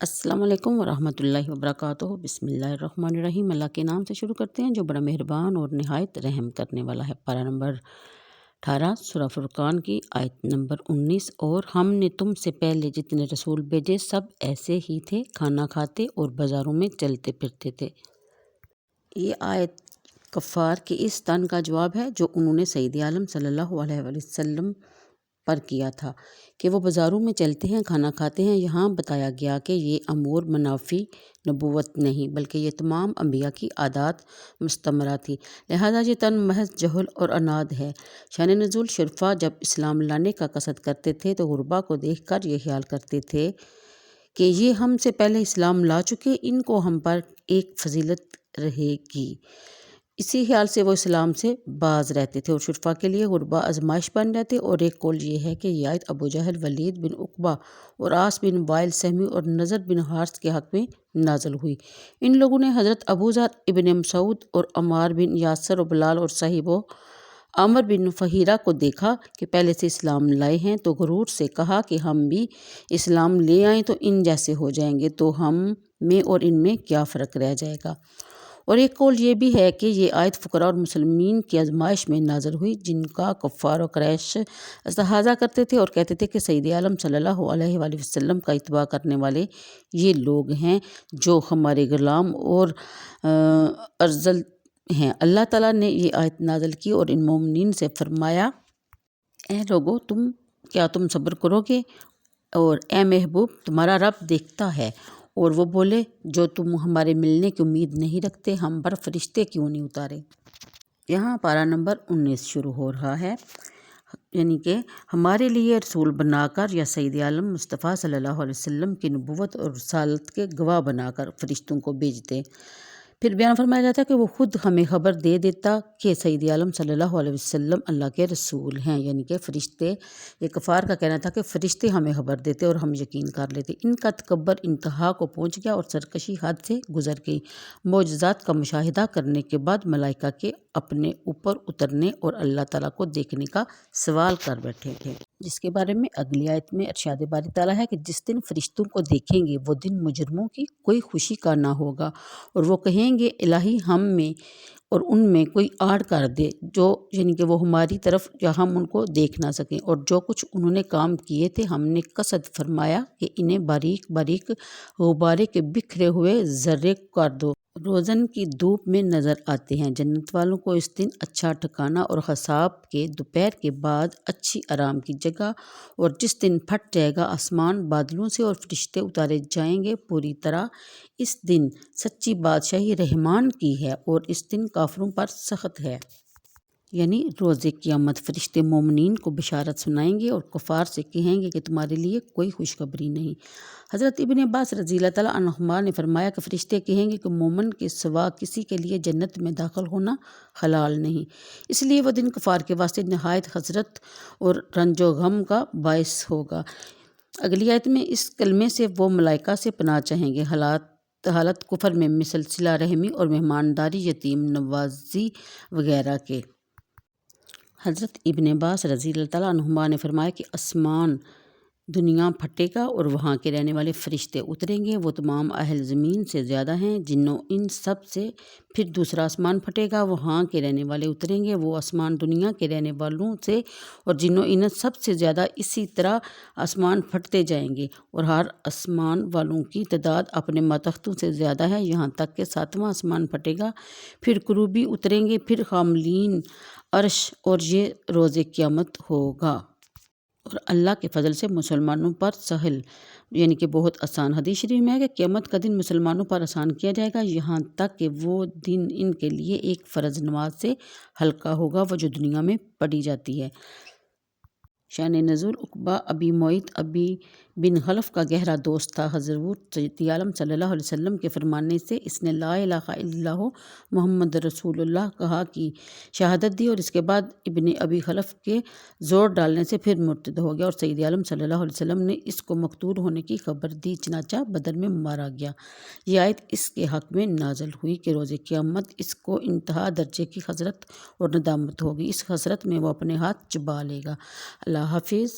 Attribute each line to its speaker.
Speaker 1: السلام علیکم ورحمۃ اللہ وبرکاتہ۔ بسم اللہ الرحمن الرحیم۔ اللہ کے نام سے شروع کرتے ہیں جو بڑا مہربان اور نہایت رحم کرنے والا ہے۔ پارہ نمبر 18 سورہ فرقان کی آیت نمبر 19۔ اور ہم نے تم سے پہلے جتنے رسول بھیجے سب ایسے ہی تھے، کھانا کھاتے اور بازاروں میں چلتے پھرتے تھے۔ یہ آیت کفار کے اس طعن کا جواب ہے جو انہوں نے سید عالم صلی اللہ علیہ وآلہ وسلم پر کیا تھا کہ وہ بازاروں میں چلتے ہیں، کھانا کھاتے ہیں۔ یہاں بتایا گیا کہ یہ امور منافی نبوت نہیں بلکہ یہ تمام انبیاء کی عادات مستمرہ تھی، لہذا یہ طعن محض جہل اور عناد ہے۔ شان نزول: شرفا جب اسلام لانے کا قصد کرتے تھے تو غربا کو دیکھ کر یہ خیال کرتے تھے کہ یہ ہم سے پہلے اسلام لا چکے، ان کو ہم پر ایک فضیلت رہے گی، اسی خیال سے وہ اسلام سے باز رہتے تھے اور شرفا کے لیے غربا آزمائش بن جاتے۔ اور ایک قول یہ ہے کہ یہ آیت ابو جہل، ولید بن عقبہ اور عاص بن وائل سہمی اور نضر بن حارث کے حق میں نازل ہوئی۔ ان لوگوں نے حضرت ابو ذر، ابن مسعود اور عمار بن یاسر اور بلال اور صہیب و عامر بن فہیرہ کو دیکھا کہ پہلے سے اسلام لائے ہیں تو غرور سے کہا کہ ہم بھی اسلام لے آئیں تو ان جیسے ہو جائیں گے، تو ہم میں اور ان میں کیا فرق رہ جائے گا۔ اور ایک قول یہ بھی ہے کہ یہ آیت فقراء اور مسلمین کی آزمائش میں نازل ہوئی جن کا کفار و قریش استحاضہ کرتے تھے اور کہتے تھے کہ سید عالم صلی اللہ علیہ وآلہ وسلم کا اتباع کرنے والے یہ لوگ ہیں جو ہمارے غلام اور ارذل ہیں۔ اللہ تعالیٰ نے یہ آیت نازل کی اور ان مومنین سے فرمایا، اے لوگو کیا تم صبر کرو گے؟ اور اے محبوب تمہارا رب دیکھتا ہے۔ اور وہ بولے، جو تم ہمارے ملنے کی امید نہیں رکھتے ہم پر فرشتے کیوں نہیں اتارے؟ یہاں پارہ نمبر 19 شروع ہو رہا ہے، یعنی کہ ہمارے لیے رسول بنا کر یا سید عالم مصطفیٰ صلی اللہ علیہ وسلم کی نبوت اور رسالت کے گواہ بنا کر فرشتوں کو بھیجتے۔ پھر بیان فرمایا جاتا ہے کہ وہ خود ہمیں خبر دے دیتا کہ سید عالم صلی اللہ علیہ وسلم اللہ کے رسول ہیں، یعنی کہ فرشتے۔ یہ کفار کا کہنا تھا کہ فرشتے ہمیں خبر دیتے اور ہم یقین کر لیتے۔ ان کا تکبر انتہا کو پہنچ گیا اور سرکشی حد سے گزر گئی۔ معجزات کا مشاہدہ کرنے کے بعد ملائکہ کے اپنے اوپر اترنے اور اللہ تعالیٰ کو دیکھنے کا سوال کر بیٹھے تھے، جس کے بارے میں اگلی آیت میں ارشاد باری تعالیٰ ہے کہ جس دن فرشتوں کو دیکھیں گے وہ دن مجرموں کی کوئی خوشی کا نہ ہوگا، اور وہ کہیں گے الہی ہم میں اور ان میں کوئی آڑ کر دے، جو یعنی کہ وہ ہماری طرف یا ہم ان کو دیکھ نہ سکیں، اور جو کچھ انہوں نے کام کیے تھے ہم نے قصد فرمایا کہ انہیں باریک باریک غبارے کے بکھرے ہوئے ذرے کر دو، روزن کی دھوپ میں نظر آتے ہیں۔ جنت والوں کو اس دن اچھا ٹھکانہ اور حساب کے دوپہر کے بعد اچھی آرام کی جگہ، اور جس دن پھٹ جائے گا آسمان بادلوں سے اور فرشتے اتارے جائیں گے پوری طرح، اس دن سچی بادشاہی رحمان کی ہے اور اس دن کافروں پر سخت ہے۔ یعنی روز قیامت فرشتے مومنین کو بشارت سنائیں گے اور کفار سے کہیں گے کہ تمہارے لیے کوئی خوشخبری نہیں۔ حضرت ابن عباس رضی اللہ تعالیٰ عنہما نے فرمایا کہ فرشتے کہیں گے کہ مومن کے سوا کسی کے لیے جنت میں داخل ہونا حلال نہیں، اس لیے وہ دن کفار کے واسطے نہایت حسرت اور رنج و غم کا باعث ہوگا۔ اگلی آیت میں اس کلمے سے وہ ملائکہ سے پناہ چاہیں گے حالت کفر میں، مثل صلہ رحمی اور مہمانداری، یتیم نوازی وغیرہ کے۔ حضرت ابن عباس رضی اللہ تعالیٰ عنہما نے فرمایا کہ آسمان دنیا پھٹے گا اور وہاں کے رہنے والے فرشتے اتریں گے، وہ تمام اہل زمین سے زیادہ ہیں، جنوں ان سب سے۔ پھر دوسرا آسمان پھٹے گا، وہاں کے رہنے والے اتریں گے، وہ آسمان دنیا کے رہنے والوں سے اور جنوں ان سب سے زیادہ۔ اسی طرح آسمان پھٹتے جائیں گے اور ہر آسمان والوں کی تعداد اپنے ماتحتوں سے زیادہ ہے، یہاں تک کہ ساتواں آسمان پھٹے گا، پھر کروبی اتریں گے، پھر حاملین عرش، اور یہ روز قیامت ہوگا۔ اور اللہ کے فضل سے مسلمانوں پر سہل، یعنی کہ بہت آسان۔ حدیث شریف میں ہے کہ قیامت کا دن مسلمانوں پر آسان کیا جائے گا، یہاں تک کہ وہ دن ان کے لیے ایک فرض نماز سے ہلکا ہوگا وہ جو دنیا میں پڑھی جاتی ہے۔ شان نزول: عقبہ ابی معیط ابی بن خلف کا گہرا دوست تھا۔ حضرت سید عالم صلی اللہ علیہ وسلم کے فرمانے سے اس نے لا الہ الا اللہ محمد رسول اللہ کہا کی شہادت دی، اور اس کے بعد ابن ابی خلف کے زور ڈالنے سے پھر مرتد ہو گیا، اور سید عالم صلی اللہ علیہ وسلم نے اس کو مقتول ہونے کی خبر دی، چنانچہ بدر میں مارا گیا۔ یہ آیت اس کے حق میں نازل ہوئی کہ روز قیامت اس کو انتہا درجے کی حسرت اور ندامت ہوگی، اس حسرت میں وہ اپنے ہاتھ چبا لے گا۔ اللہ حافظ۔